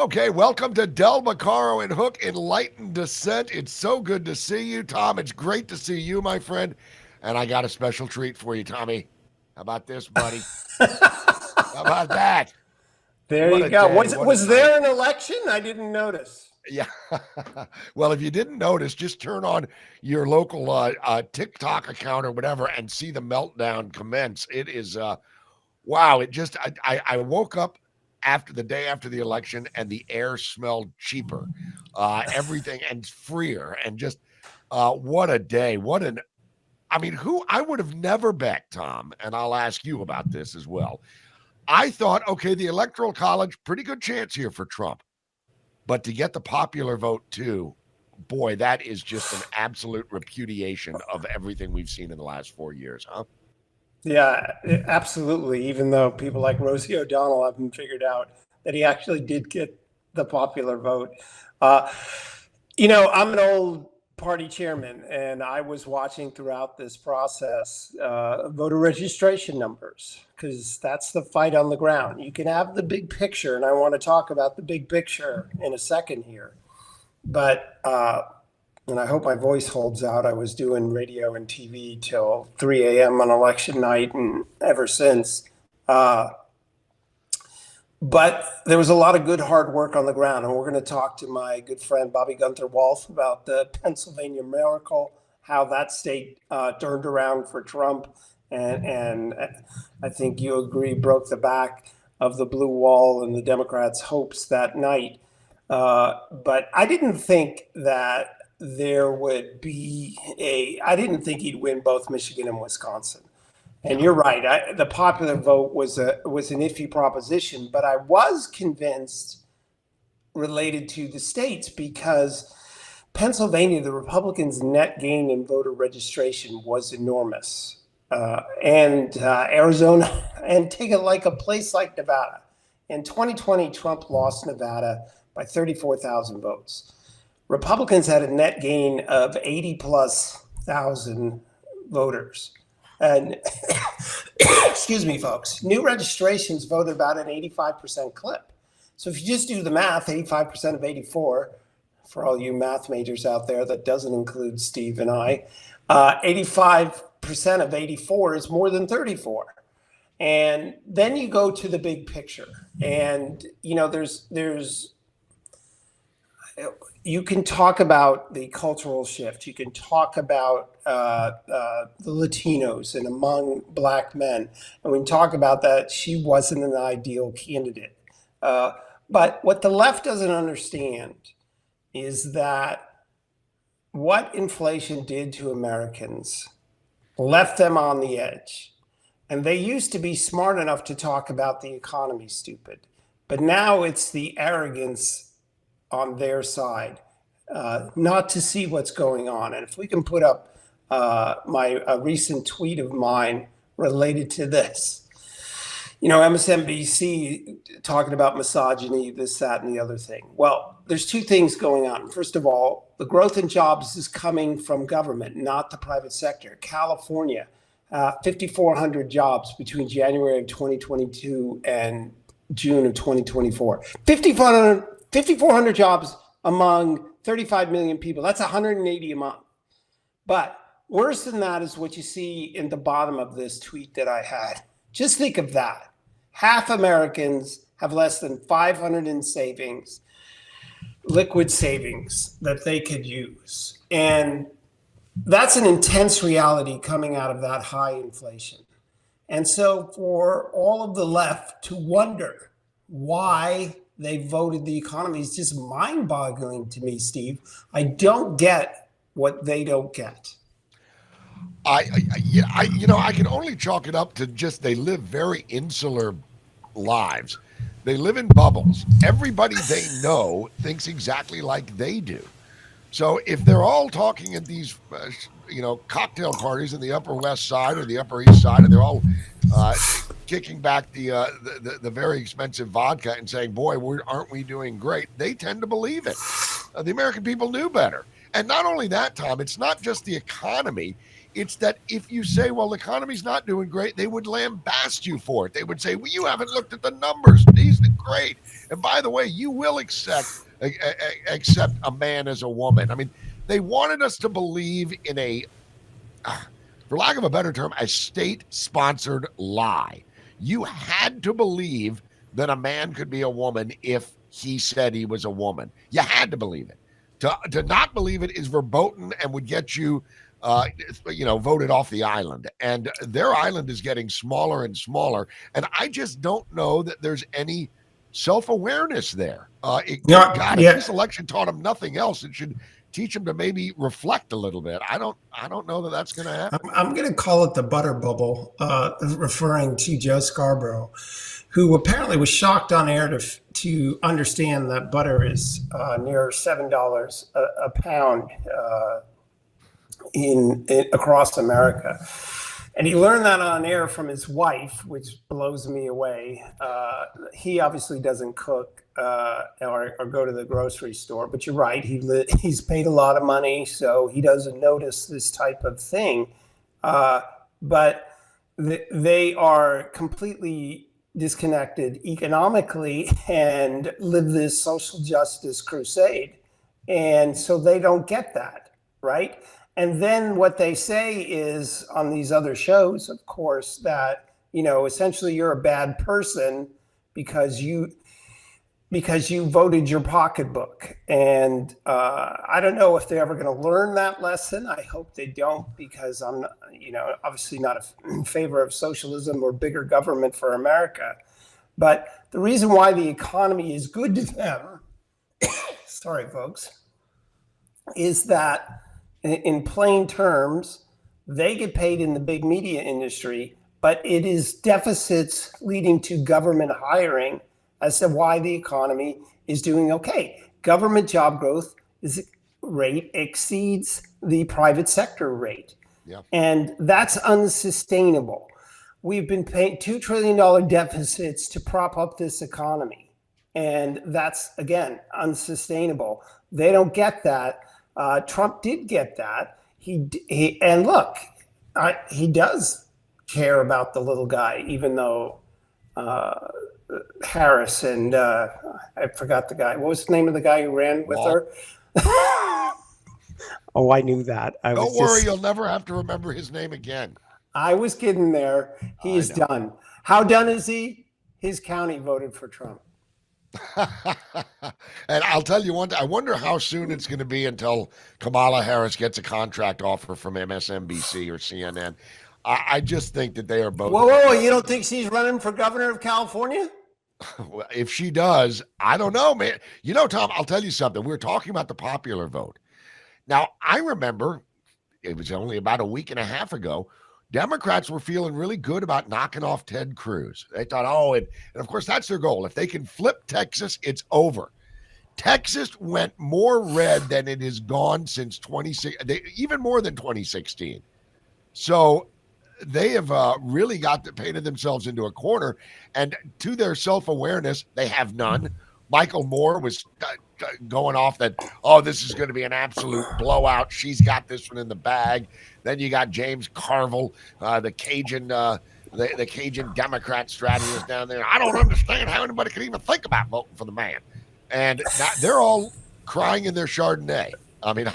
Okay, welcome to Del Macaro and Hook Enlightened Descent. It's so good to see you, Tom. It's great to see you, my friend. And I got a special treat for you, Tommy. How about this, buddy? How about that? There What you a go. day. Was What a was night. there an election? I didn't notice. Yeah. Well, if you didn't notice, just turn on your local TikTok account or whatever and see the meltdown commence. It is wow, it just I woke up after the day after the election and the air smelled cheaper. Everything and freer and just what a day. What an I mean, who I would have never bet, Tom, and I'll ask you about this as well. I thought, okay, the electoral college, pretty good chance here for Trump. But to get the popular vote too, boy, that is just an absolute repudiation of everything we've seen in the last 4 years, huh? Yeah, absolutely. Even though people like Rosie O'Donnell haven't figured out that he actually did get the popular vote. Uh, I'm an old party chairman, and I was watching throughout this process voter registration numbers because that's the fight on the ground. You can have the big picture, and I want to talk about the big picture in a second here. But and I hope my voice holds out. I was doing radio and TV till 3 a.m. on election night, and ever since. But there was a lot of good hard work on the ground, and we're going to talk to my good friend Bobby Gunther Wolf about the Pennsylvania miracle, how that state turned around for Trump, and I think you agree broke the back of the blue wall and the Democrats' hopes that night. But I didn't think that there would be I didn't think he'd win both Michigan and Wisconsin. And you're right. The popular vote was an iffy proposition, but I was convinced related to the states because Pennsylvania, the Republicans' net gain in voter registration was enormous, and Arizona, and take it like a place like Nevada. In 2020, Trump lost Nevada by 34,000 votes. Republicans had a net gain of 80 plus thousand voters. And excuse me, folks, new registrations voted about an 85% clip. So if you just do the math, 85% of 84, for all you math majors out there, that doesn't include Steve and I, 85% of 84 is more than 34. And then you go to the big picture. And, there's you can talk about the cultural shift. You can talk about the Latinos and among Black men. And we can talk about that she wasn't an ideal candidate. But what the left doesn't understand is that what inflation did to Americans left them on the edge. And they used to be smart enough to talk about the economy, stupid. But now it's the arrogance on their side, not to see what's going on. And if we can put up a recent tweet of mine related to this, MSNBC talking about misogyny, this, that, and the other thing. Well, there's two things going on. First of all, the growth in jobs is coming from government, not the private sector. California, 5,400 jobs between January of 2022 and June of 2024. 5,400 jobs among 35 million people. That's 180 a month. But worse than that is what you see in the bottom of this tweet that I had. Just think of that. Half Americans have less than 500 in savings, liquid savings that they could use. And that's an intense reality coming out of that high inflation. And so for all of the left to wonder why they voted the economy is just mind-boggling to me, Steve. I don't get what they don't get. I can only chalk it up to just they live very insular lives. They live in bubbles. Everybody they know thinks exactly like they do. So if they're all talking at these, cocktail parties in the Upper West Side or the Upper East Side, and they're all kicking back the very expensive vodka and saying, "Boy, aren't we doing great?" They tend to believe it. The American people knew better. And not only that, Tom, it's not just the economy. It's that if you say, well, the economy's not doing great, they would lambast you for it. They would say, well, you haven't looked at the numbers. These are great. And by the way, you will accept a man as a woman. I mean, they wanted us to believe in a, for lack of a better term, a state-sponsored lie. You had to believe that a man could be a woman if he said he was a woman. You had to believe it. To not believe it is verboten and would get you, voted off the island. And their island is getting smaller and smaller. And I just don't know that there's any self-awareness there. If this election taught them nothing else, it should teach them to maybe reflect a little bit. I don't know that that's going to happen. I'm going to call it the butter bubble, referring to Joe Scarborough, who apparently was shocked on air to understand that butter is near $7 a pound in across America. And he learned that on air from his wife, which blows me away. He obviously doesn't cook or go to the grocery store, but you're right. He's paid a lot of money, so he doesn't notice this type of thing. But they are completely disconnected economically and live this social justice crusade. And so they don't get that, right? And then what they say is on these other shows, of course, that, essentially you're a bad person because you voted your pocketbook. And I don't know if they're ever going to learn that lesson. I hope they don't, because I'm, obviously not in favor of socialism or bigger government for America. But the reason why the economy is good to them, sorry, folks, is that in plain terms, they get paid in the big media industry, but it is deficits leading to government hiring as to why the economy is doing okay. Government job growth rate exceeds the private sector rate. Yeah. And that's unsustainable. We've been paying $2 trillion deficits to prop up this economy. And that's, again, unsustainable. They don't get that. Trump did get that. He does care about the little guy, even though Harris and I forgot the guy. What was the name of the guy who ran with her? Oh, I knew that. Don't worry, you'll never have to remember his name again. I was getting there. He is done. How done is he? His county voted for Trump. And I'll tell you one, I wonder how soon it's going to be until Kamala Harris gets a contract offer from MSNBC or CNN. I just think that they are both. Whoa, you don't think she's running for governor of California? Well, if she does, I don't know, man. Tom, I'll tell you something. We were talking about the popular vote. Now, I remember it was only about a week and a half ago, Democrats were feeling really good about knocking off Ted Cruz. They thought, and of course, that's their goal. If they can flip Texas, it's over. Texas went more red than it has gone since even more than 2016. So they have really painted themselves into a corner. And to their self-awareness, they have none. Michael Moore was going off that, this is going to be an absolute blowout. She's got this one in the bag. Then you got James Carville, the Cajun Democrat strategist down there. I don't understand how anybody could even think about voting for the man. And they're all crying in their Chardonnay. I mean,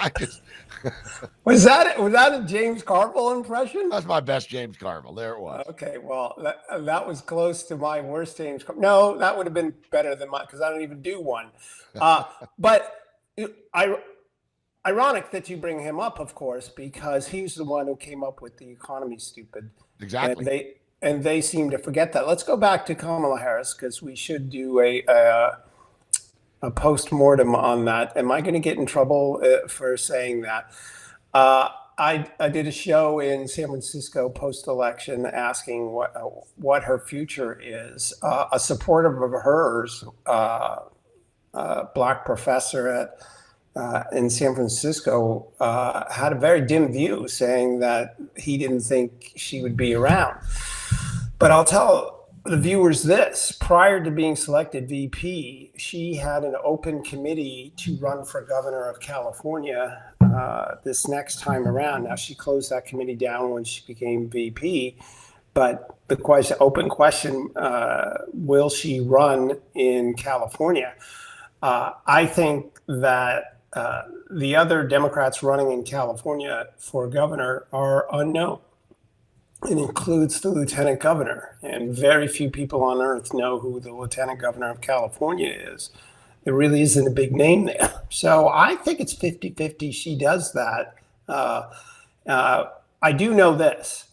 was that a James Carville impression? That's my best James Carville. There it was. Okay, well, that was close to my worst James Carville. No, that would have been better than mine because I don't even do one. But ironic that you bring him up, of course, because he's the one who came up with the economy stupid. Exactly. And they seem to forget that. Let's go back to Kamala Harris because we should do a post-mortem on that. Am I going to get in trouble for saying that? I did a show in San Francisco post-election asking what her future is. A supporter of hers, Black professor in San Francisco, had a very dim view, saying that he didn't think she would be around. But I'll tell the viewers this: prior to being selected VP, she had an open committee to run for governor of California this next time around. Now, she closed that committee down when she became VP, but the open question, will she run in California? I think that the other Democrats running in California for governor are unknown. It includes the lieutenant governor, and very few people on earth know who the lieutenant governor of California is. There really isn't a big name there. So I think it's 50-50 she does that. I do know this.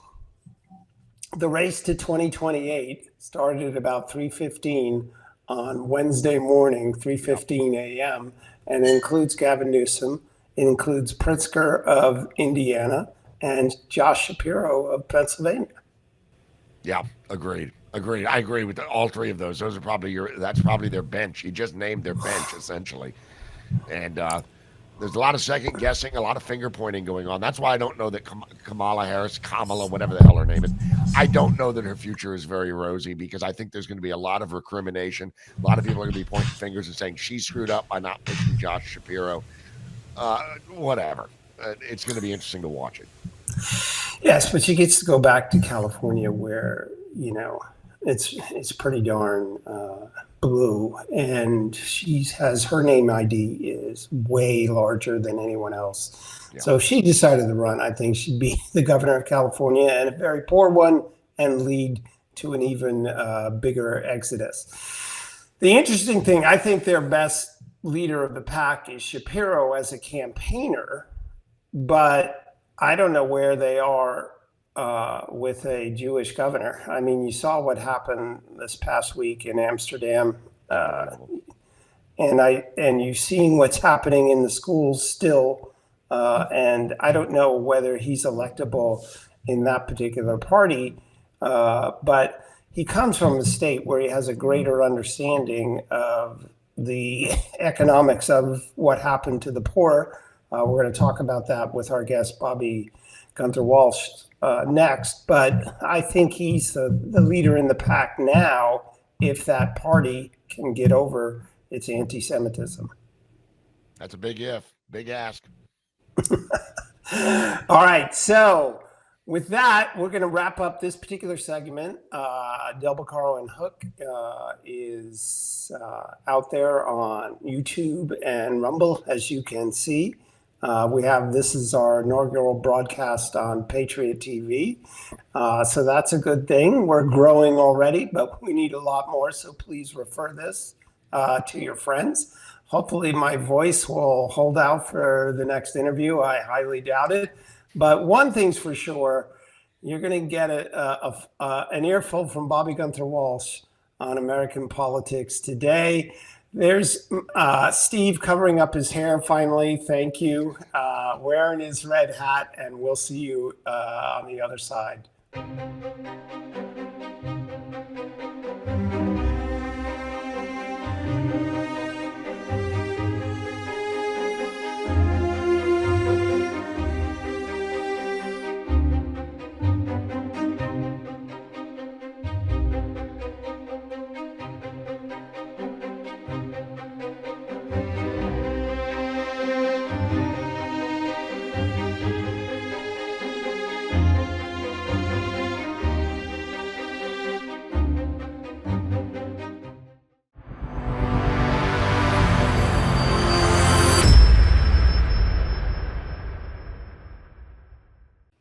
The race to 2028 started at about 3:15 on Wednesday morning, 3:15 a.m., and it includes Gavin Newsom. It includes Pritzker of Indiana and Josh Shapiro of Pennsylvania. Yeah, agreed. Agreed. I agree with all three of those. Those are probably that's probably their bench. You just named their bench essentially. And there's a lot of second guessing, a lot of finger pointing going on. That's why I don't know that Kamala Harris, whatever the hell her name is, I don't know that her future is very rosy, because I think there's going to be a lot of recrimination. A lot of people are going to be pointing fingers and saying she screwed up by not picking Josh Shapiro. Whatever. It's going to be interesting to watch it. Yes, but she gets to go back to California where, it's pretty darn blue, and she has her name ID is way larger than anyone else. Yeah. So if she decided to run, I think she'd be the governor of California, and a very poor one, and lead to an even bigger exodus. The interesting thing, I think their best leader of the pack is Shapiro as a campaigner, but I don't know where they are with a Jewish governor. I mean, you saw what happened this past week in Amsterdam, and you've seen what's happening in the schools still. And I don't know whether he's electable in that particular party, but he comes from a state where he has a greater understanding of the economics of what happened to the poor. We're going to talk about that with our guest, Bobby Gunther Walsh, next. But I think he's the leader in the pack now, if that party can get over its anti-Semitism. That's a big if, big ask. All right. So with that, we're going to wrap up this particular segment. Del Beccaro and Hook is out there on YouTube and Rumble, as you can see. This is our inaugural broadcast on Patriot TV. So that's a good thing. We're growing already, but we need a lot more. So please refer this to your friends. Hopefully my voice will hold out for the next interview. I highly doubt it. But one thing's for sure, you're going to get an earful from Bobby Gunther Walsh on American politics today. There's Steve covering up his hair finally. Thank you. Wearing his red hat, and we'll see you on the other side.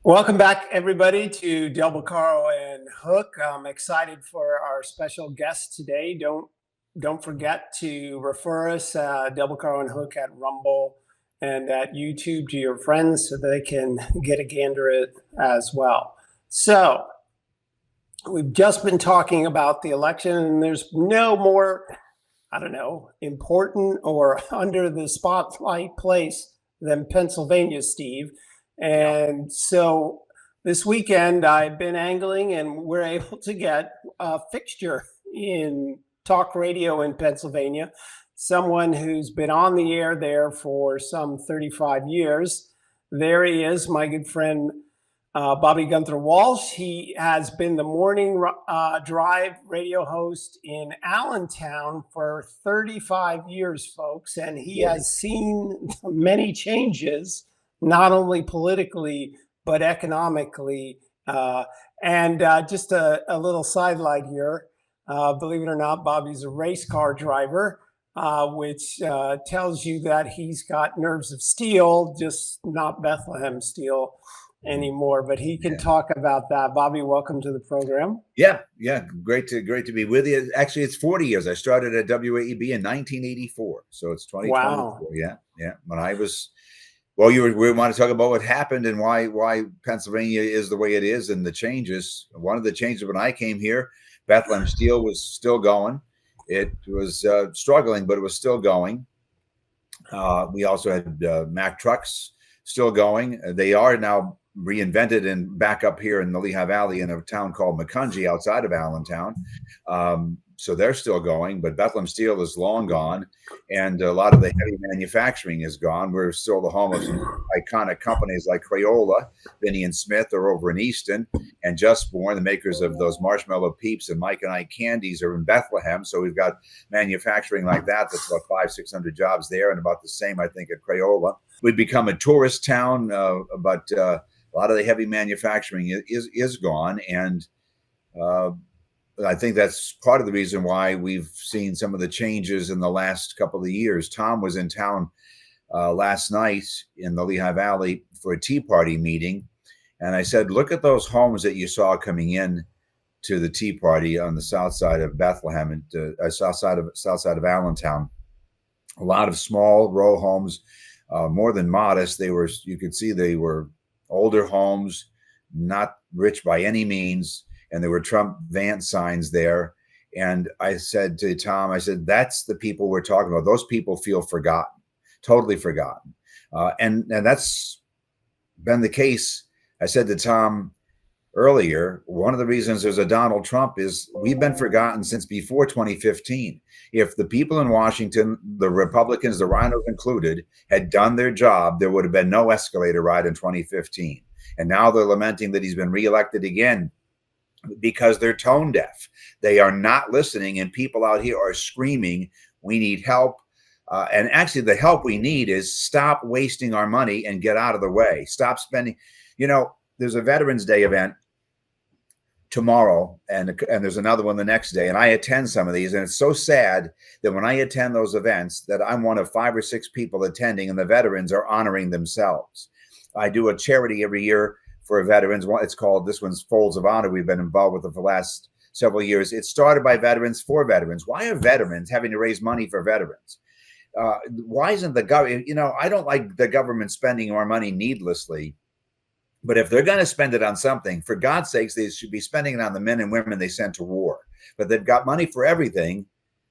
Welcome back, everybody, to Del Beccaro and Hook. I'm excited for our special guest today. Don't forget to refer us, Del Beccaro and Hook, at Rumble and at YouTube to your friends so they can get a gander at it as well. So we've just been talking about the election, and there's no more, important or under the spotlight place than Pennsylvania, Steve. And so this weekend I've been angling, and we're able to get a fixture in talk radio in Pennsylvania, someone who's been on the air there for some 35 years. There he is, my good friend, Bobby Gunther Walsh. He has been the morning drive radio host in Allentown for 35 years, folks, and he has seen many changes not only politically, but economically. And just a little sidelight here. Believe it or not, Bobby's a race car driver, which tells you that he's got nerves of steel, just not Bethlehem steel anymore. But he can talk about that. Bobby, welcome to the program. Yeah, great to be with you. Actually, it's 40 years. I started at WAEB in 1984, so it's 2024. Wow. Yeah. When I was, well, we want to talk about what happened and why Pennsylvania is the way it is and the changes. One of the changes when I came here, Bethlehem Steel was still going. It was struggling, but it was still going. We also had Mack Trucks still going. They are now reinvented and back up here in the Lehigh Valley in a town called Macungie outside of Allentown. So they're still going, but Bethlehem Steel is long gone. And a lot of the heavy manufacturing is gone. We're still the home of some iconic companies like Crayola, Vinnie and Smith are over in Easton, and Just Born, the makers of those Marshmallow Peeps and Mike and Ike candies, are in Bethlehem. So we've got manufacturing like that. That's about 500-600 jobs there, and about the same, I think, at Crayola. We've become a tourist town, but a lot of the heavy manufacturing is gone, and I think that's part of the reason why we've seen some of the changes in the last couple of years. Tom was in town last night in the Lehigh Valley for a Tea Party meeting, and I said, look at those homes that you saw coming in to the Tea Party on the south side of Bethlehem and south side of Allentown. A lot of small row homes, more than modest. You could see they were older homes, not rich by any means. And there were Trump Vance signs there. And I said to Tom, I said, that's the people we're talking about. Those people feel forgotten, totally forgotten. And that's been the case. I said to Tom earlier, one of the reasons there's a Donald Trump is we've been forgotten since before 2015. If the people in Washington, the Republicans, the rhinos included, had done their job, there would have been no escalator ride in 2015. And now they're lamenting that he's been reelected again, because they're tone deaf. They are not listening, and people out here are screaming, we need help. And actually, the help we need is stop wasting our money and get out of the way. Stop spending. There's a Veterans Day event tomorrow, and there's another one the next day. And I attend some of these, and it's so sad that when I attend those events that I'm one of 5 or 6 people attending, and the veterans are honoring themselves. I do a charity every year for veterans. It's called, this one's Folds of Honor. We've been involved with it for the last several years. It started by veterans for veterans. Why are veterans having to raise money for veterans? Why isn't the government, I don't like the government spending our money needlessly, but if they're going to spend it on something, for God's sakes, they should be spending it on the men and women they sent to war. But they've got money for everything,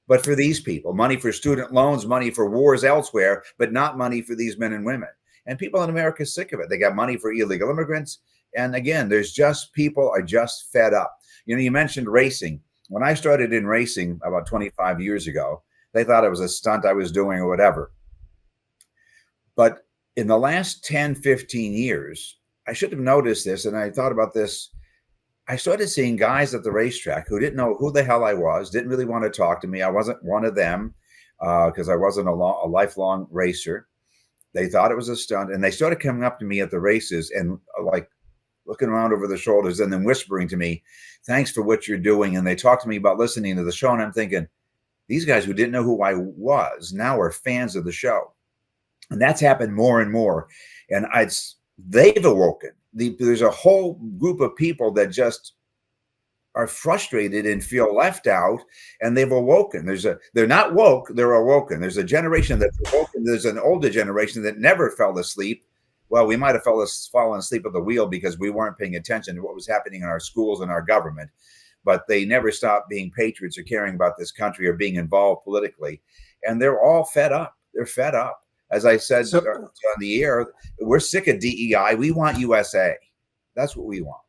but for these people, money for student loans, money for wars elsewhere, but not money for these men and women. And people in America are sick of it. They got money for illegal immigrants. And again, people are just fed up. You mentioned racing. When I started in racing about 25 years ago, they thought it was a stunt I was doing or whatever. But in the last 10, 15 years, I should have noticed this, and I thought about this. I started seeing guys at the racetrack who didn't know who the hell I was, didn't really want to talk to me. I wasn't one of them because I wasn't a lifelong racer. They thought it was a stunt, and they started coming up to me at the races and like looking around over their shoulders and then whispering to me, thanks for what you're doing. And they talked to me about listening to the show. And I'm thinking, these guys who didn't know who I was now are fans of the show. And that's happened more and more. And they've awoken. There's a whole group of people that just are frustrated and feel left out, and they've awoken. They're not woke, they're awoken. There's a generation that's awoken. There's an older generation that never fell asleep. Well, we might have fallen asleep at the wheel because we weren't paying attention to what was happening in our schools and our government, but they never stopped being patriots or caring about this country or being involved politically. And they're all fed up. They're fed up. As I said on the air, we're sick of DEI. We want USA. That's what we want.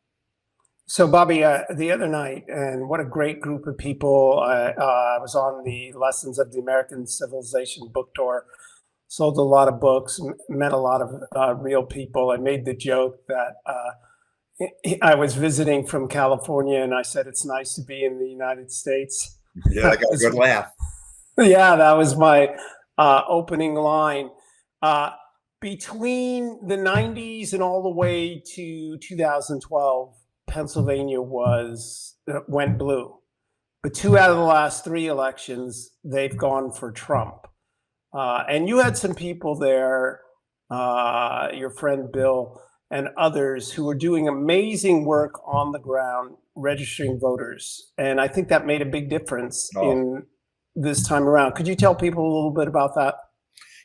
So, Bobby, the other night, and what a great group of people. I was on the Lessons of the American Civilization book tour, sold a lot of books, met a lot of real people. I made the joke that I was visiting from California, and I said, it's nice to be in the United States. Yeah, I got a good laugh. Yeah, that was my opening line. between the 90s and all the way to 2012, Pennsylvania went blue. But 2 out of the last 3 elections, they've gone for Trump. And you had some people there, your friend Bill and others, who were doing amazing work on the ground, registering voters. And I think that made a big difference in this time around. Could you tell people a little bit about that?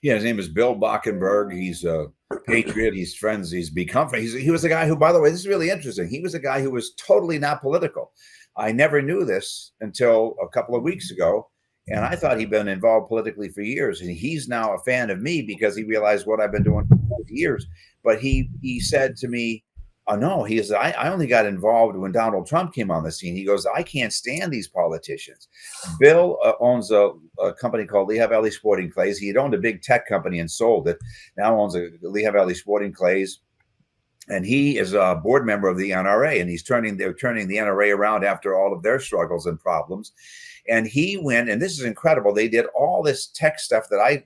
Yeah, his name is Bill Bockenberg. He's a patriot. He's friends. He was a guy who, by the way, this is really interesting. He was a guy who was totally not political. I never knew this until a couple of weeks ago. And I thought he'd been involved politically for years. And he's now a fan of me because he realized what I've been doing for 40 years. But he said to me, oh, no, I only got involved when Donald Trump came on the scene. He goes, I can't stand these politicians. Bill owns a company called Lehigh Valley Sporting Clays. He had owned a big tech company and sold it. Now owns a Lehigh Valley Sporting Clays. And he is a board member of the NRA, and they're turning the NRA around after all of their struggles and problems. And he went, and this is incredible. They did all this tech stuff that I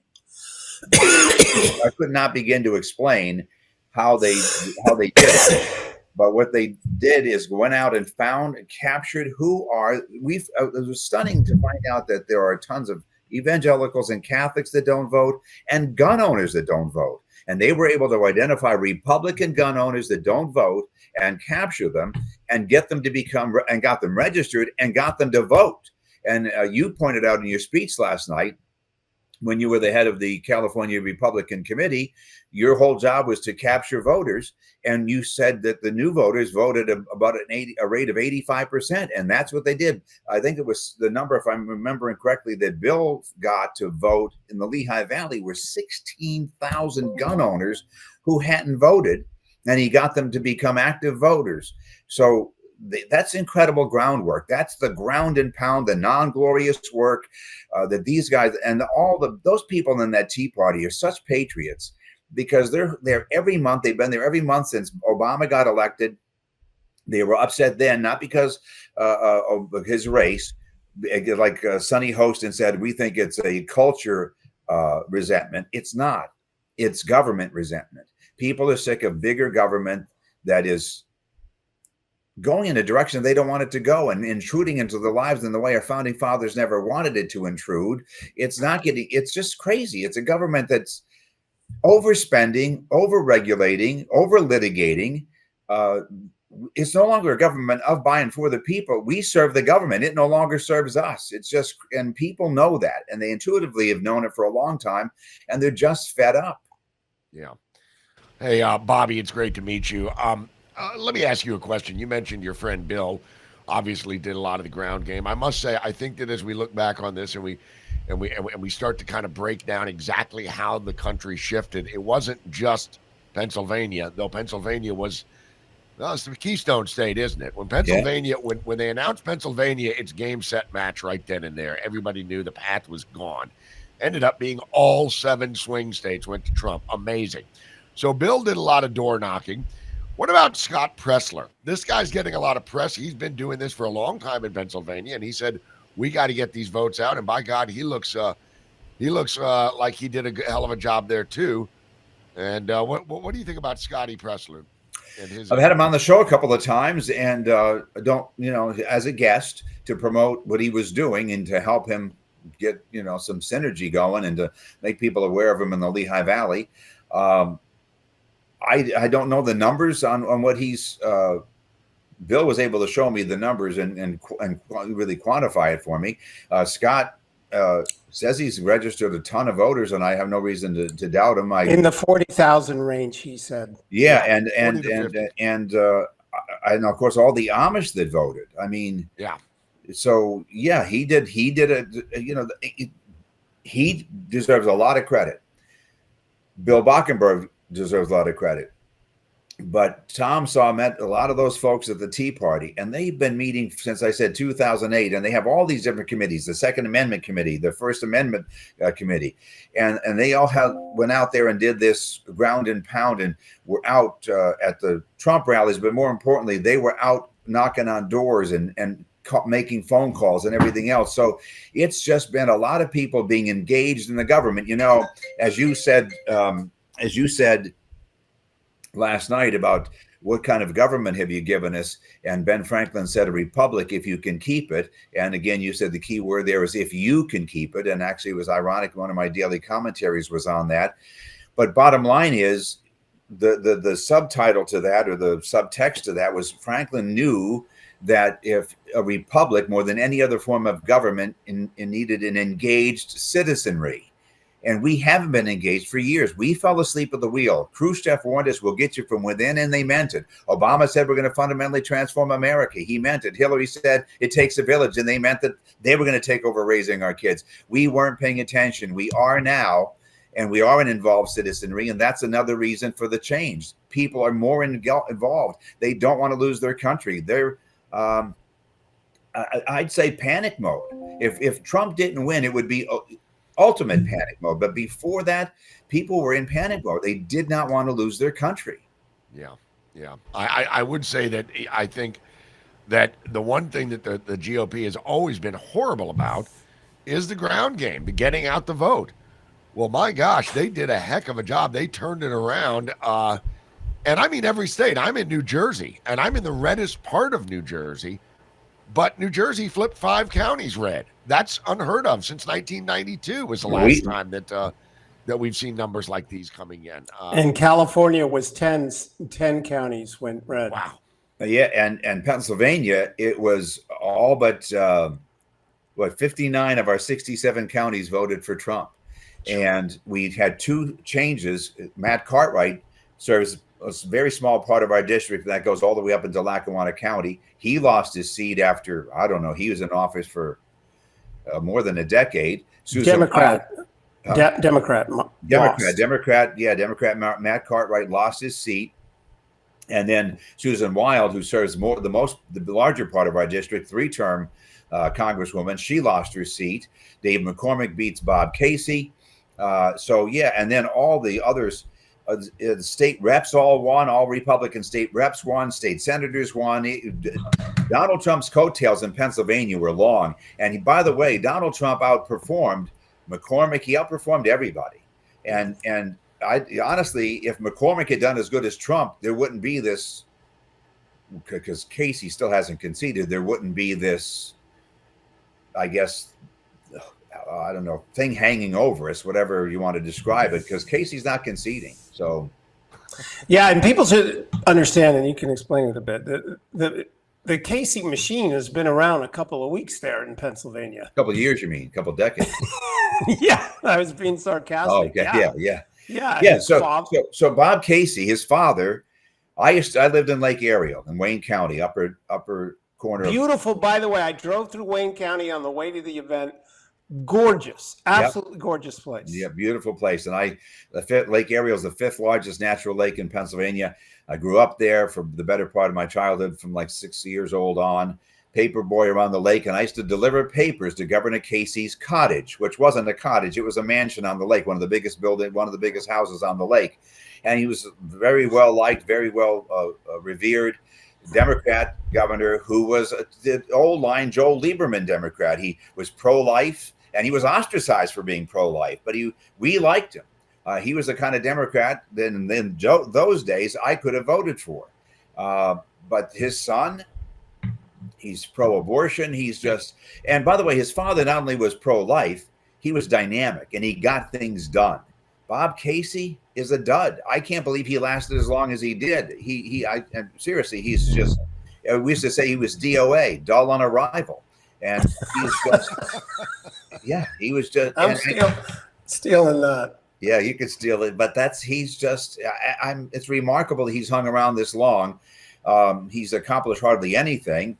could not begin to explain how they did it. But what they did is went out and found and captured it was stunning to find out that there are tons of evangelicals and Catholics that don't vote and gun owners that don't vote. And they were able to identify Republican gun owners that don't vote and capture them and get them to and got them registered and got them to vote. And you pointed out in your speech last night, when you were the head of the California Republican Committee, your whole job was to capture voters. And you said that the new voters voted about a rate of 85%. And that's what they did. I think it was the number, if I'm remembering correctly, that Bill got to vote in the Lehigh Valley were 16,000 gun owners who hadn't voted. And he got them to become active voters. So that's incredible groundwork. That's the ground and pound, the non-glorious work that these guys and those people in that Tea Party are such patriots because they're there every month. They've been there every month since Obama got elected. They were upset then, not because of his race, like Sonny Hostin said, we think it's a culture resentment. It's not. It's government resentment. People are sick of bigger government that is going in a direction they don't want it to go and intruding into their lives in the way our founding fathers never wanted it to intrude. It's just crazy. It's a government that's overspending, over-regulating, over-litigating. It's no longer a government of, by, and for the people. We serve the government. It no longer serves us. And people know that, and they intuitively have known it for a long time, and they're just fed up. Yeah. Hey, Bobby, it's great to meet you. Let me ask you a question. You mentioned your friend Bill obviously did a lot of the ground game. I must say, I think that as we look back on this and we start to kind of break down exactly how the country shifted, it wasn't just Pennsylvania, though Pennsylvania was it's the Keystone State, isn't it? When Pennsylvania, when they announced Pennsylvania, it's game, set, match right then and there. Everybody knew the path was gone. Ended up being all 7 swing states went to Trump. Amazing. So Bill did a lot of door knocking. What about Scott Presler? This guy's getting a lot of press. He's been doing this for a long time in Pennsylvania, and he said, we got to get these votes out. And by God, he looks like he did a hell of a job there too. And what do you think about Scotty Presler? I've had him on the show a couple of times, and as a guest to promote what he was doing and to help him get some synergy going and to make people aware of him in the Lehigh Valley. I don't know the numbers on what he's. Bill was able to show me the numbers and really quantify it for me. Scott says he's registered a ton of voters, and I have no reason to doubt him. In the 40,000 range, he said. Yeah, and of course all the Amish that voted. I mean, yeah. So yeah, he did. He deserves a lot of credit. Bill Bockenberg deserves a lot of credit. But Tom met a lot of those folks at the Tea Party, and they've been meeting since, I said, 2008, and they have all these different committees, the Second Amendment Committee, the First Amendment Committee, and they all went out there and did this ground and pound and were out at the Trump rallies, but more importantly, they were out knocking on doors and making phone calls and everything else. So it's just been a lot of people being engaged in the government. As you said as you said last night about what kind of government have you given us? And Ben Franklin said a republic if you can keep it. And again, you said the key word there is if you can keep it. And actually it was ironic. One of my daily commentaries was on that. But bottom line is the subtitle to that, or the subtext to that, was Franklin knew that if a republic, more than any other form of government, needed an engaged citizenry. And we haven't been engaged for years. We fell asleep at the wheel. Khrushchev warned us, we'll get you from within, and they meant it. Obama said we're going to fundamentally transform America. He meant it. Hillary said it takes a village, and they meant that they were going to take over raising our kids. We weren't paying attention. We are now, and we are an involved citizenry, and that's another reason for the change. People are more involved. They don't want to lose their country. They're, I'd say, panic mode. If Trump didn't win, it would be ultimate panic mode. But before that, people were in panic mode. They did not want to lose their country. Yeah. I would say that I think that the one thing that the GOP has always been horrible about is the ground game, the getting out the vote. Well, my gosh, they did a heck of a job. They turned it around. And I mean every state. I'm in New Jersey, and I'm in the reddest part of New Jersey. But New Jersey flipped 5 counties red. That's unheard of since 1992 was the last time that we've seen numbers like these coming in. And California was 10 counties went red. Wow. Yeah, and Pennsylvania, it was all but 59 of our 67 counties voted for Trump. And we had 2 changes. Matt Cartwright serves a very small part of our district that goes all the way up into Lackawanna County. He lost his seat after, I don't know, he was in office for more than a decade. Democrat. Democrat. Matt Cartwright lost his seat. And then Susan Wild, who serves the larger part of our district, 3-term congresswoman, she lost her seat. Dave McCormick beats Bob Casey. And then all the others, the state reps all won, all Republican state reps won, state senators won. Donald Trump's coattails in Pennsylvania were long. And by the way, Donald Trump outperformed McCormick. He outperformed everybody. And I honestly, if McCormick had done as good as Trump, there wouldn't be this, because Casey still hasn't conceded, there wouldn't be this, I guess, I don't know, thing hanging over us, whatever you want to describe it, because Casey's not conceding. So, yeah, and people should understand, and you can explain it a bit. The Casey machine has been around a couple of weeks there in Pennsylvania. A couple of years, you mean? A couple of decades? Yeah, I was being sarcastic. Oh, okay. Yeah. So Bob Casey, his father, I lived in Lake Ariel in Wayne County, upper corner. Beautiful, by the way. I drove through Wayne County on the way to the event. Gorgeous, absolutely gorgeous place. Yeah, beautiful place. And Lake Ariel is the 5th largest natural lake in Pennsylvania. I grew up there for the better part of my childhood, from like 6 years old on. Paper boy around the lake, and I used to deliver papers to Governor Casey's cottage, which wasn't a cottage; it was a mansion on the lake, one of the biggest houses on the lake. And he was very well liked, very well revered. Democrat governor who was the old line Joel Lieberman Democrat. He was pro-life, and he was ostracized for being pro-life, but we liked him. He was the kind of Democrat then those days I could have voted for. But his son, he's pro-abortion. And by the way, his father not only was pro-life, he was dynamic and he got things done. Bob Casey is a dud. I can't believe he lasted as long as he did. And seriously, he's just, we used to say he was DOA, dull on arrival. And he's just, he was just. I'm stealing that. Yeah, you could steal it, but it's remarkable that he's hung around this long. He's accomplished hardly anything.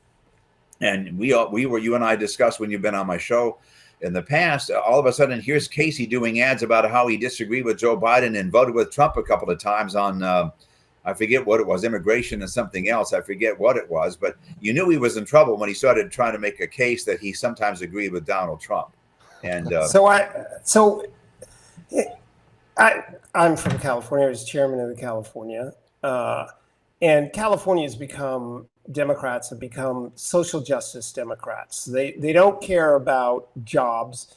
And you and I discussed when you've been on my show in the past, all of a sudden, here's Casey doing ads about how he disagreed with Joe Biden and voted with Trump a couple of times on, I forget what it was, immigration and something else. I forget what it was, but you knew he was in trouble when he started trying to make a case that he sometimes agreed with Donald Trump. And I'm from California. I was chairman of the California, and California has become, Democrats have become social justice Democrats. They don't care about jobs.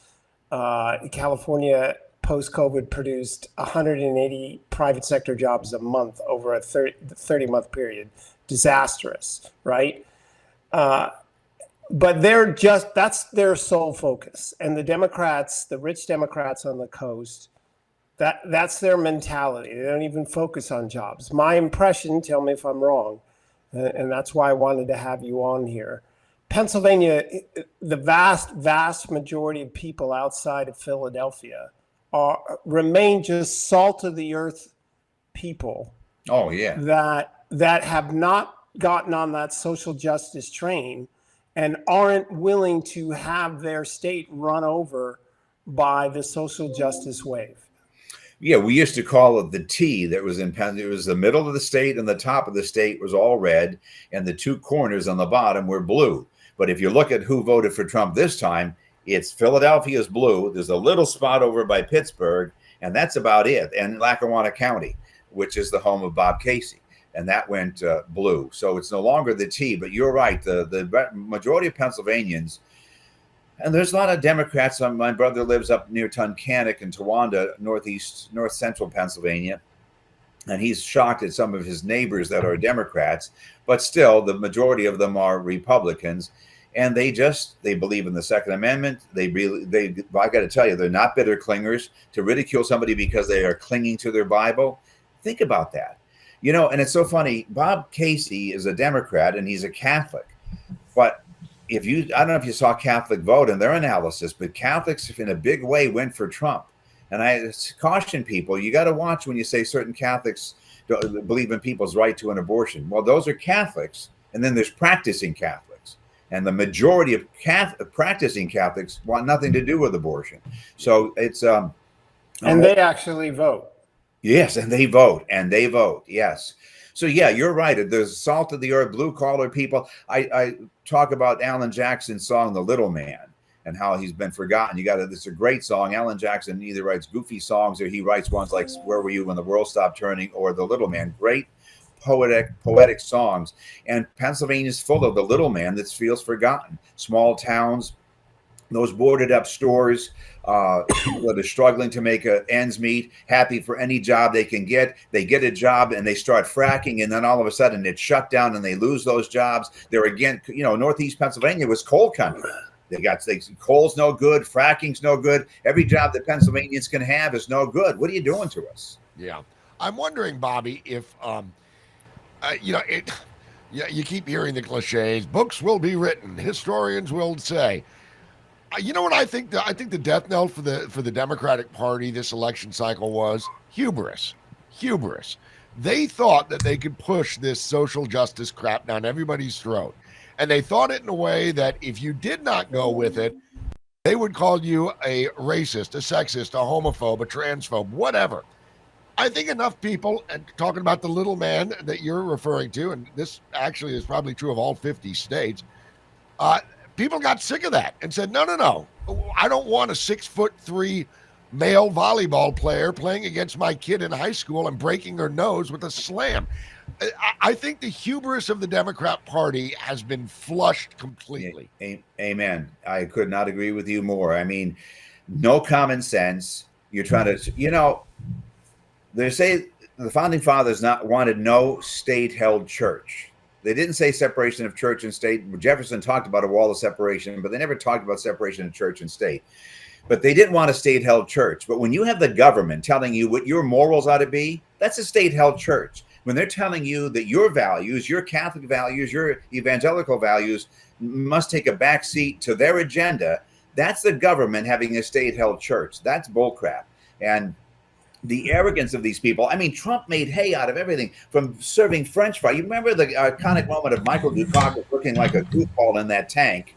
California post-COVID produced 180 private sector jobs a month over a 30-month period. Disastrous, right? But that's their sole focus. And the Democrats, the rich Democrats on the coast, that's their mentality. They don't even focus on jobs. My impression, tell me if I'm wrong, and that's why I wanted to have you on here. Pennsylvania, the vast majority of people outside of Philadelphia remain just salt of the earth people. Oh yeah. That have not gotten on that social justice train and aren't willing to have their state run over by the social justice wave. Yeah, we used to call it the T that was in Penn. It was the middle of the state and the top of the state was all red, and the two corners on the bottom were blue. But if you look at who voted for Trump this time, it's Philadelphia's blue. There's a little spot over by Pittsburgh, and that's about it. And Lackawanna County, which is the home of Bob Casey, and that went blue. So it's no longer the T. But you're right. The majority of Pennsylvanians. And there's a lot of Democrats. My brother lives up near Tunkhannock in Towanda, north central Pennsylvania. And he's shocked at some of his neighbors that are Democrats, but still the majority of them are Republicans. And they believe in the Second Amendment. I got to tell you, they're not bitter clingers. To ridicule somebody because they are clinging to their Bible. Think about that. And it's so funny. Bob Casey is a Democrat and he's a Catholic, but I don't know if you saw Catholic Vote and their analysis, but Catholics in a big way went for Trump. And I caution people, you got to watch when you say certain Catholics don't believe in people's right to an abortion. Well, those are Catholics. And then there's practicing Catholics. And the majority of practicing Catholics want nothing to do with abortion. So it's... and they actually vote. Yes, and they vote. Yes. So yeah, you're right. There's salt of the earth, blue collar people. I talk about Alan Jackson's song, The Little Man, and how he's been forgotten. It's a great song. Alan Jackson either writes goofy songs or he writes ones like Where Were You When the World Stopped Turning or The Little Man. Great poetic songs. And Pennsylvania's full of the little man that feels forgotten. Small towns, those boarded up stores, people that are struggling to make ends meet, happy for any job they can get. They get a job and they start fracking, and then all of a sudden it's shut down and they lose those jobs. They're again, Northeast Pennsylvania was coal country. Coal's no good, fracking's no good. Every job that Pennsylvanians can have is no good. What are you doing to us? Yeah, I'm wondering, Bobby, if you keep hearing the cliches. Books will be written. Historians will say. You know what I think? I think the death knell for the Democratic Party this election cycle was hubris. Hubris. They thought that they could push this social justice crap down everybody's throat, and they thought it in a way that if you did not go with it, they would call you a racist, a sexist, a homophobe, a transphobe, whatever. I think enough people, and talking about the little man that you're referring to, and this actually is probably true of all 50 states. People got sick of that and said, no. I don't want a 6'3" male volleyball player playing against my kid in high school and breaking her nose with a slam. I think the hubris of the Democrat Party has been flushed completely. Amen. I could not agree with you more. I mean, no common sense. You're trying to, they say the founding fathers wanted no state-held church. They didn't say separation of church and state. Jefferson talked about a wall of separation, but they never talked about separation of church and state. But they didn't want a state-held church. But when you have the government telling you what your morals ought to be, that's a state-held church. When they're telling you that your values, your Catholic values, your evangelical values must take a back seat to their agenda, that's the government having a state-held church. That's bullcrap. And the arrogance of these people. I mean, Trump made hay out of everything from serving French fries. You remember the iconic moment of Michael Dukakis looking like a goofball in that tank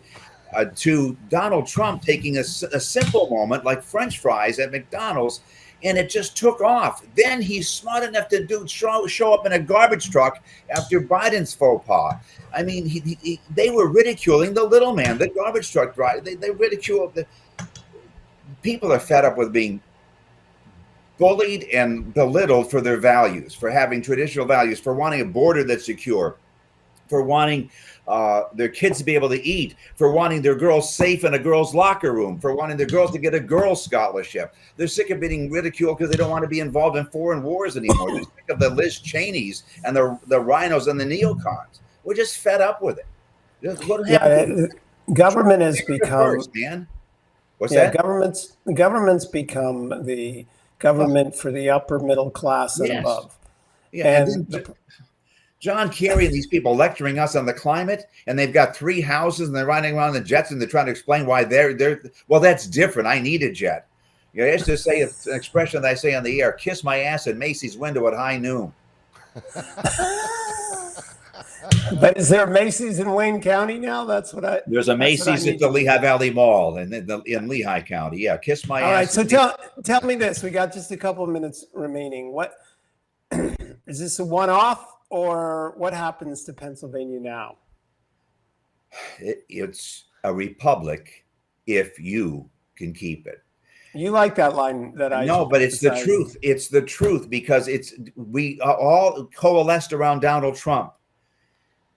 to Donald Trump taking a simple moment like French fries at McDonald's, and it just took off. Then he's smart enough to show up in a garbage truck after Biden's faux pas. I mean, they were ridiculing the little man, the garbage truck driver. They ridiculed the people are fed up with being bullied and belittled for their values, for having traditional values, for wanting a border that's secure, for wanting their kids to be able to eat, for wanting their girls safe in a girls' locker room, for wanting their girls to get a girls' scholarship. They're sick of being ridiculed because they don't want to be involved in foreign wars anymore. They're sick of the Liz Cheneys and the rhinos and the neocons. We're just fed up with it. What happened? Government has become first, man. What's yeah, that? government's become the government for the upper middle class and above. Yeah, And John Kerry and these people lecturing us on the climate, and they've got 3 houses and they're riding around in jets and they're trying to explain why they're well, that's different. I need a jet. You know, I used to say an expression that I say on the air: kiss my ass at Macy's window at high noon. But is there a Macy's in Wayne County now? There's a Macy's at the Lehigh Valley Mall in Lehigh County. Yeah, kiss my ass. All right, so tell me this. We got just a couple of minutes remaining. What is this, a one-off, or what happens to Pennsylvania now? It's a republic if you can keep it. You like that line that I No, but it's the truth. It's the truth, because we all coalesced around Donald Trump.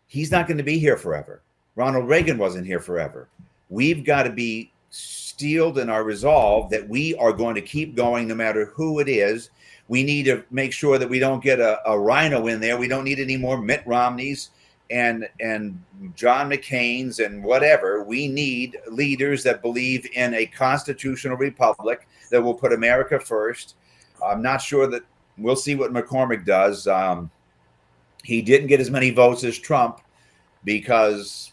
He's not going to be here forever. Ronald Reagan wasn't here forever. We've got to be steeled in our resolve that we are going to keep going no matter who it is. We need to make sure that we don't get a rhino in there. We don't need any more Mitt Romneys and John McCain's and whatever. We need leaders that believe in a constitutional republic that will put America first. I'm not sure that we'll see what McCormick does. He didn't get as many votes as Trump because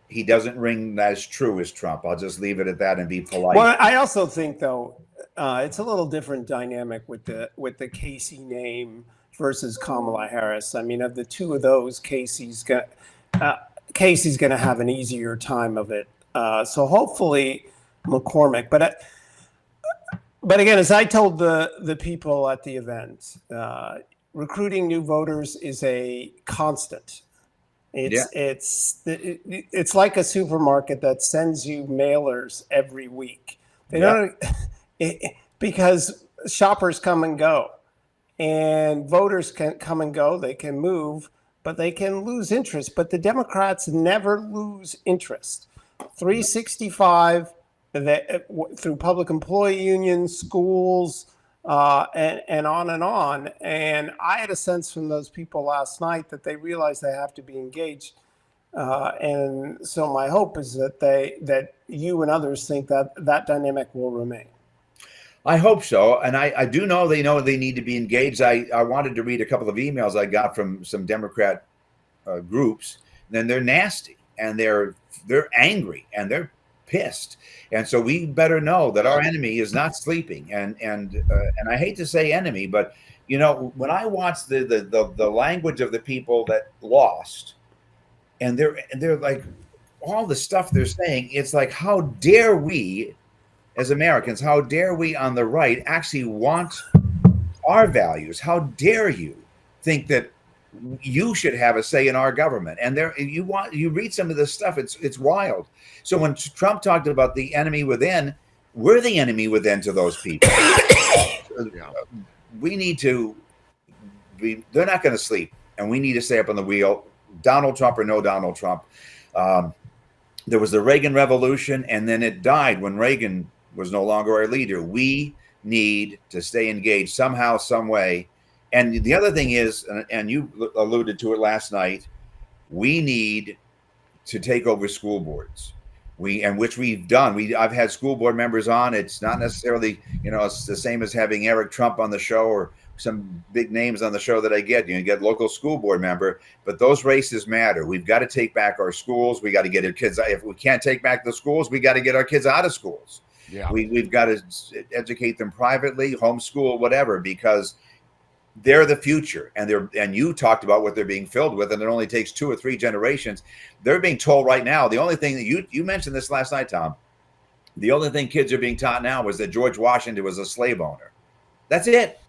he doesn't ring as true as Trump. I'll just leave it at that and be polite. Well, I also think, though, it's a little different dynamic with the Casey name versus Kamala Harris. I mean, of the two of those, Casey's going to have an easier time of it. So hopefully McCormick. But again, as I told the people at the event, recruiting new voters is a constant. It's like a supermarket that sends you mailers every week. They don't, because shoppers come and go, and voters can come and go. They can move, but they can lose interest. But the Democrats never lose interest. 365 through public employee unions, schools, and on and on. And I had a sense from those people last night that they realize they have to be engaged. And so my hope is that you and others think that dynamic will remain. I hope so. And I do know they need to be engaged. I wanted to read a couple of emails I got from some Democrat groups. And they're nasty, and they're angry, and they're pissed. And so we better know that our enemy is not sleeping. And I hate to say enemy, but you know, when I watch the language of the people that lost, and they're like, all the stuff they're saying, it's like, how dare we as Americans, how dare we on the right actually want our values? How dare you think that you should have a say in our government? And you read some of this stuff, it's wild. So when Trump talked about the enemy within, we're the enemy within to those people. We need to they're not going to sleep, and we need to stay up on the wheel, Donald Trump or no Donald Trump. There was the Reagan Revolution, and then it died when Reagan was no longer our leader. We need to stay engaged somehow, some way. And the other thing is, and you alluded to it last night, we need to take over school boards. Which we've done. I've had school board members on. It's not necessarily, it's the same as having Eric Trump on the show or some big names on the show that I get. You get local school board member, but those races matter. We've got to take back our schools. We got to get our kids. If we can't take back the schools, we got to get our kids out of schools. Yeah, we've got to educate them privately, homeschool, whatever, because they're the future. And you talked about what they're being filled with, and it only takes 2 or 3 generations. They're being told right now, the only thing that you mentioned this last night, Tom, the only thing kids are being taught now was that George Washington was a slave owner. That's it.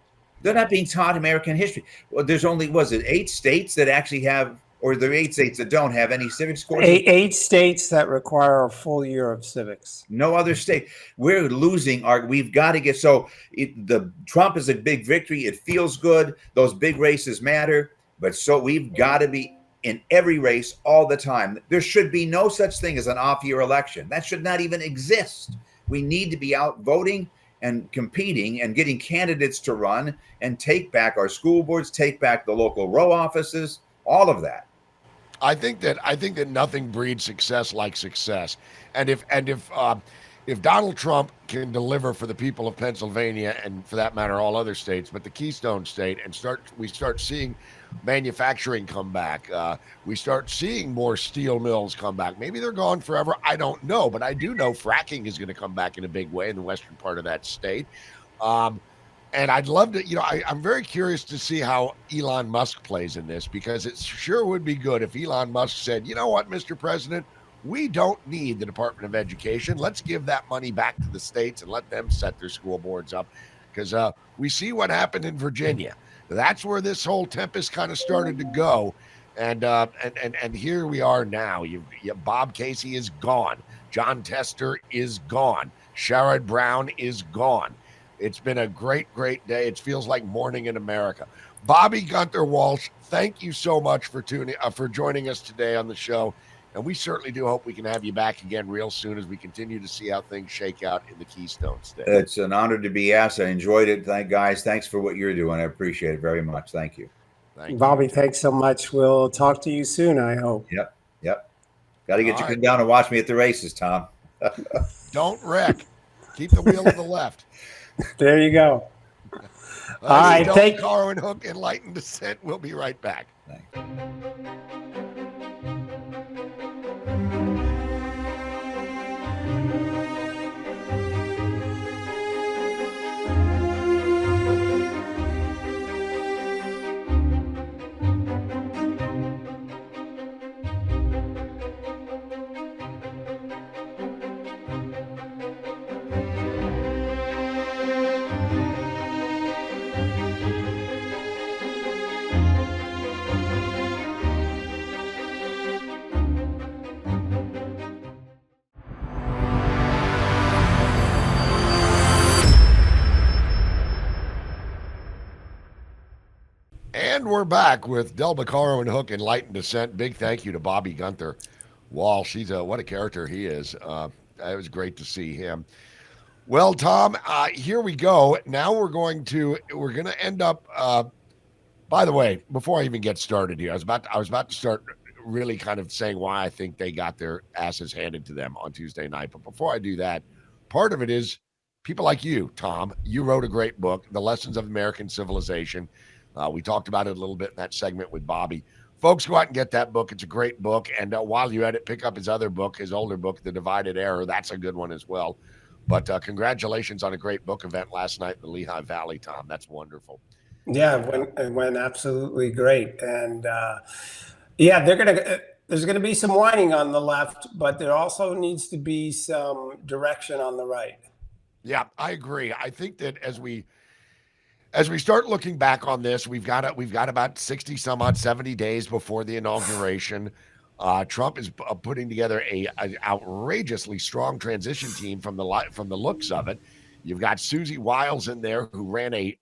They're not being taught American history. Well, there's only, 8 states that actually have, or there are 8 states that don't have any civics courses? 8 states that require a full year of civics. No other state. We're losing we've got to get, the Trump is a big victory. It feels good. Those big races matter. But so we've got to be in every race all the time. There should be no such thing as an off-year election. That should not even exist. We need to be out voting and competing and getting candidates to run and take back our school boards, take back the local row offices, all of that. I think that nothing breeds success like success, and if Donald Trump can deliver for the people of Pennsylvania and, for that matter, all other states, but the Keystone State, and we start seeing manufacturing come back, we start seeing more steel mills come back. Maybe they're gone forever. I don't know, but I do know fracking is going to come back in a big way in the western part of that state. And I'd love to, I'm very curious to see how Elon Musk plays in this, because it sure would be good if Elon Musk said, you know what, Mr. President, we don't need the Department of Education. Let's give that money back to the states and let them set their school boards up, because we see what happened in Virginia. That's where this whole tempest kind of started to go. And here we are now. Bob Casey is gone. John Tester is gone. Sherrod Brown is gone. It's been a great, great day. It feels like morning in America. Bobby Gunther Walsh, thank you so much for joining us today on the show. And we certainly do hope we can have you back again real soon as we continue to see how things shake out in the Keystone State. It's an honor to be asked. I enjoyed it. Thanks for what you're doing. I appreciate it very much. Thank you. Bobby, thanks so much. We'll talk to you soon, I hope. Yep. Got to get you down and watch me at the races, Tom. Don't wreck. Keep the wheel to the left. There you go. All right. Thank Caro and Hook, Enlightened Descent. We'll be right back. Thanks. And we're back with Del Beccaro and Hook, Enlightened Descent. Big thank you to Bobby Gunther Walsh. What a character he is. It was great to see him. Well, Tom, here we go. Now we're going to end up. By the way, before I even get started here, I was about to start really kind of saying why I think they got their asses handed to them on Tuesday night. But before I do that, part of it is people like you, Tom. You wrote a great book, The Lessons of American Civilization. We talked about it a little bit in that segment with Bobby. Folks, go out and get that book. It's a great book. And while you're at it, pick up his other book, his older book, The Divided Era. That's a good one as well. But congratulations on a great book event last night in the Lehigh Valley, Tom. That's wonderful. Yeah, it went absolutely great. And there's going to be some whining on the left, but there also needs to be some direction on the right. Yeah, I agree. I think that as we start looking back on this, we've got about 60 some odd 70 days before the inauguration. Trump is putting together an outrageously strong transition team from the looks of it. You've got Susie Wiles in there, who ran a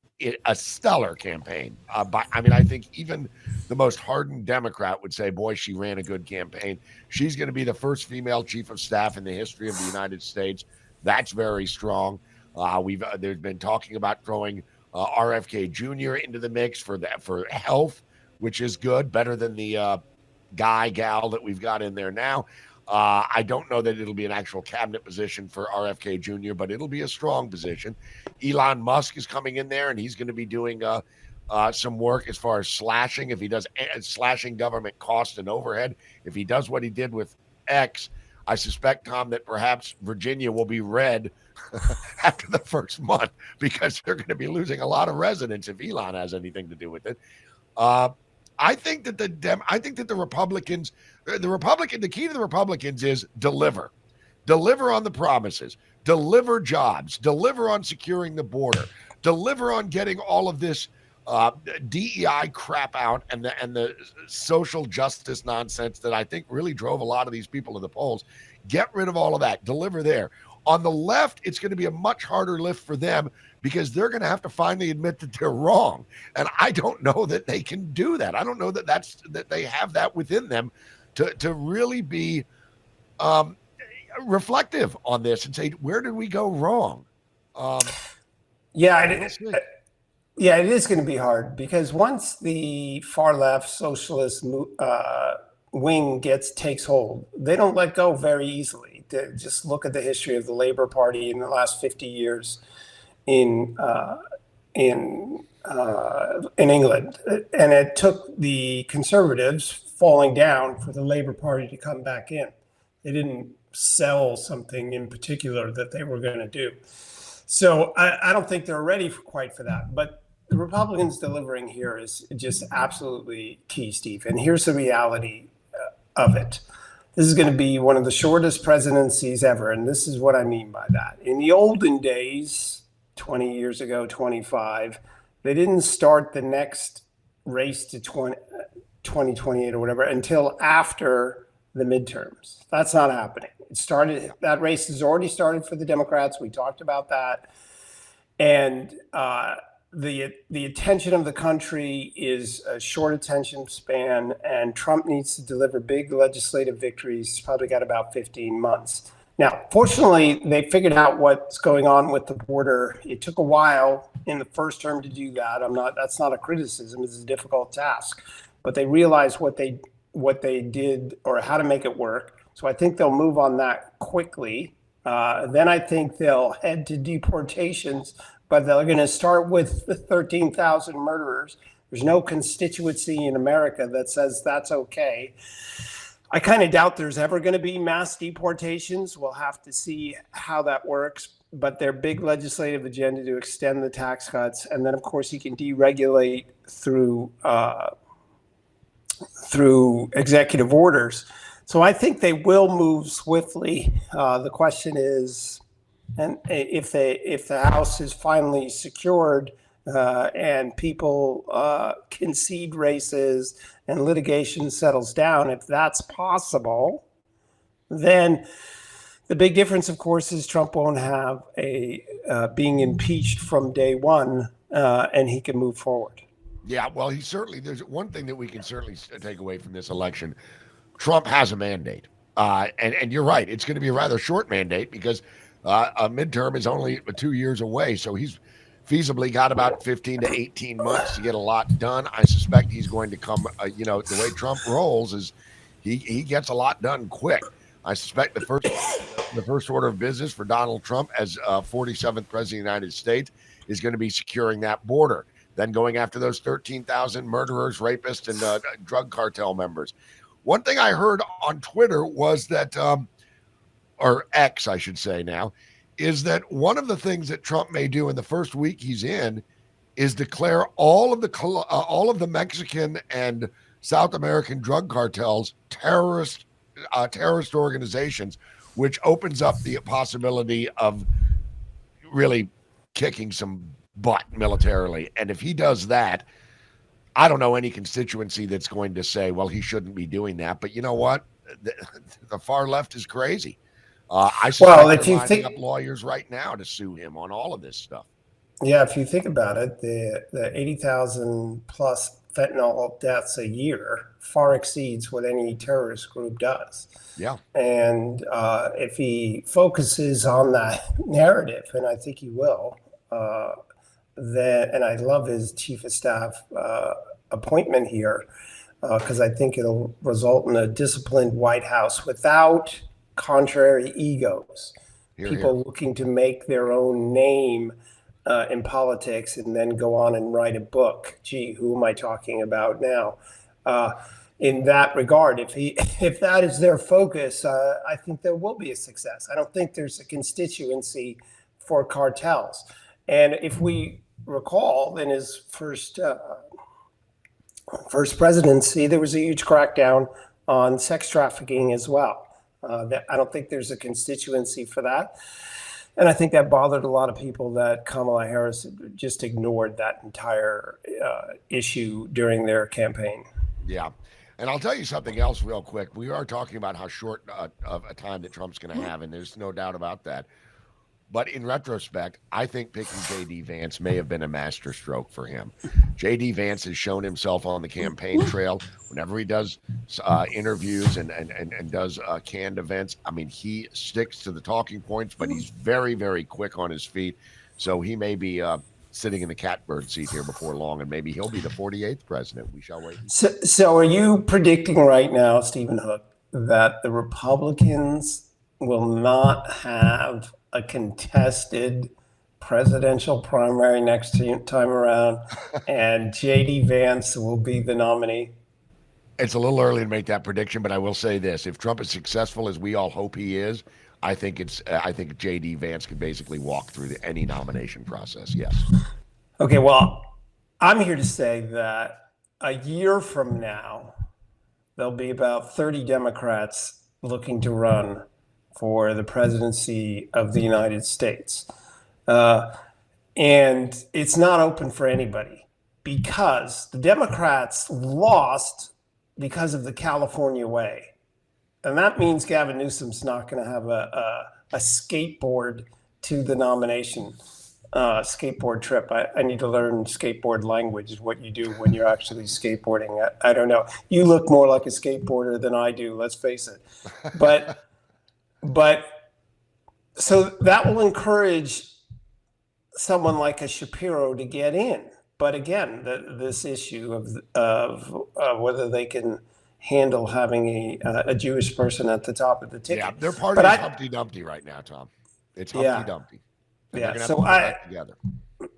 stellar campaign. I think even the most hardened Democrat would say, boy, she ran a good campaign. She's going to be the first female chief of staff in the history of the United States. That's very strong. There's been talking about throwing RFK Jr. into the mix for health, which is good, better than the gal that we've got in there now. I don't know that it'll be an actual cabinet position for RFK Jr., but it'll be a strong position. Elon Musk is coming in there, and he's going to be doing some work as far as slashing. If he does slashing government cost and overhead, if he does what he did with X, I suspect, Tom, that perhaps Virginia will be red after the first month, because they're going to be losing a lot of residents if Elon has anything to do with it. I think that the Republicans, the key to the Republicans is deliver on the promises, deliver jobs, deliver on securing the border, deliver on getting all of this DEI crap out and the social justice nonsense that I think really drove a lot of these people to the polls. Get rid of all of that. Deliver there. On the left, it's going to be a much harder lift for them because they're going to have to finally admit that they're wrong. And I don't know that they can do that. I don't know that they have that within them to really be reflective on this and say, where did we go wrong? Yeah, it is going to be hard because once the far left socialist wing takes hold, they don't let go very easily. Just look at the history of the Labour Party in the last 50 years in England, and it took the Conservatives falling down for the Labour Party to come back in. They didn't sell something in particular that they were going to do. So I don't think they're ready quite for that. But the Republicans delivering here is just absolutely key, Steve. And here's the reality of it. This is going to be one of the shortest presidencies ever. And this is what I mean by that. In the olden days, 20 years ago, 25, they didn't start the next race to 2028 or whatever until after the midterms. That's not happening. That race has already started for the Democrats. We talked about that. And the attention of the country is a short attention span, and Trump needs to deliver big legislative victories. He's probably got about 15 months. Now, fortunately, they figured out what's going on with the border. It took a while in the first term to do that. That's not a criticism. It's a difficult task. But they realized what they did or how to make it work. So I think they'll move on that quickly. Then I think they'll head to deportations, but they're going to start with the 13,000 murderers. There's no constituency in America that says that's okay. I kind of doubt there's ever going to be mass deportations. We'll have to see how that works. But their big legislative agenda to extend the tax cuts, and then of course you can deregulate through executive orders. So I think they will move swiftly. The question is, and if the House is finally secured and people concede races and litigation settles down, if that's possible, then the big difference, of course, is Trump won't have being impeached from day one, and he can move forward. Yeah, well, there's one thing that we can certainly take away from this election. Trump has a mandate. And you're right. It's going to be a rather short mandate because a midterm is only 2 years away. So he's feasibly got about 15 to 18 months to get a lot done. I suspect he's going to come, the way Trump rolls is he gets a lot done quick. I suspect the first order of business for Donald Trump as 47th president of the United States is going to be securing that border, then going after those 13,000 murderers, rapists, and drug cartel members. One thing I heard on Twitter was that, or X, I should say now, is that one of the things that Trump may do in the first week he's in is declare all of the Mexican and South American drug cartels terrorist organizations, which opens up the possibility of really kicking some butt militarily. And if he does that, I don't know any constituency that's going to say, well, he shouldn't be doing that. But you know what? The far left is crazy. I suspect they're lining up lawyers right now to sue him on all of this stuff. Yeah, if you think about it, the 80,000 plus fentanyl deaths a year far exceeds what any terrorist group does. Yeah. And if he focuses on that narrative, and I think he will, and I love his chief of staff appointment here, because I think it'll result in a disciplined White House without contrary egos. People looking to make their own name in politics and then go on and write a book. Gee, who am I talking about now? In that regard, if that is their focus, I think there will be a success. I don't think there's a constituency for cartels. And if we recall, in his first presidency, there was a huge crackdown on sex trafficking as well. I don't think there's a constituency for that. And I think that bothered a lot of people that Kamala Harris just ignored that entire issue during their campaign. Yeah. And I'll tell you something else real quick. We are talking about how short of a time that Trump's going to have, and there's no doubt about that. But in retrospect, I think picking J.D. Vance may have been a masterstroke for him. J.D. Vance has shown himself on the campaign trail whenever he does interviews and does canned events. I mean, he sticks to the talking points, but he's very, very quick on his feet. So he may be sitting in the catbird seat here before long, and maybe he'll be the 48th president. We shall wait. So are you predicting right now, Stephen Hook, that the Republicans will not have a contested presidential primary next time around, and J.D. Vance will be the nominee? It's a little early to make that prediction, but I will say this: if Trump is successful, as we all hope he is, I think J.D. Vance can basically walk through any nomination process. Yes. Okay, well, I'm here to say that a year from now, there'll be about 30 Democrats looking to run for the presidency of the United States. And it's not open for anybody because the Democrats lost because of the California way. And that means Gavin Newsom's not going to have a skateboard to the nomination, skateboard trip. I need to learn skateboard language, is what you do when you're actually skateboarding. I don't know. You look more like a skateboarder than I do, let's face it. But so that will encourage someone like a Shapiro to get in. But again, this issue of whether they can handle having a Jewish person at the top of the ticket. Yeah, their party is Humpty Dumpty right now, Tom. It's Humpty Dumpty. Yeah, so together.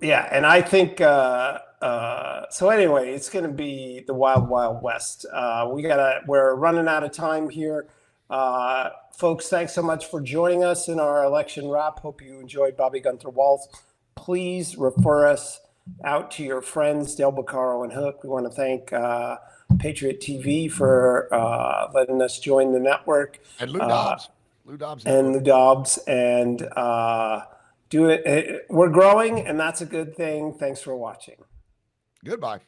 Yeah, and I think so. Anyway, it's going to be the wild, wild west. We're running out of time here. Folks, thanks so much for joining us in our election wrap. Hope you enjoyed Bobby Gunther Waltz. Please refer us out to your friends, Del Beccaro and Hook. We want to thank Patriot TV for letting us join the network. And Lou Dobbs. Lou Dobbs. And Lou Dobbs. And do it. We're growing, and that's a good thing. Thanks for watching. Goodbye.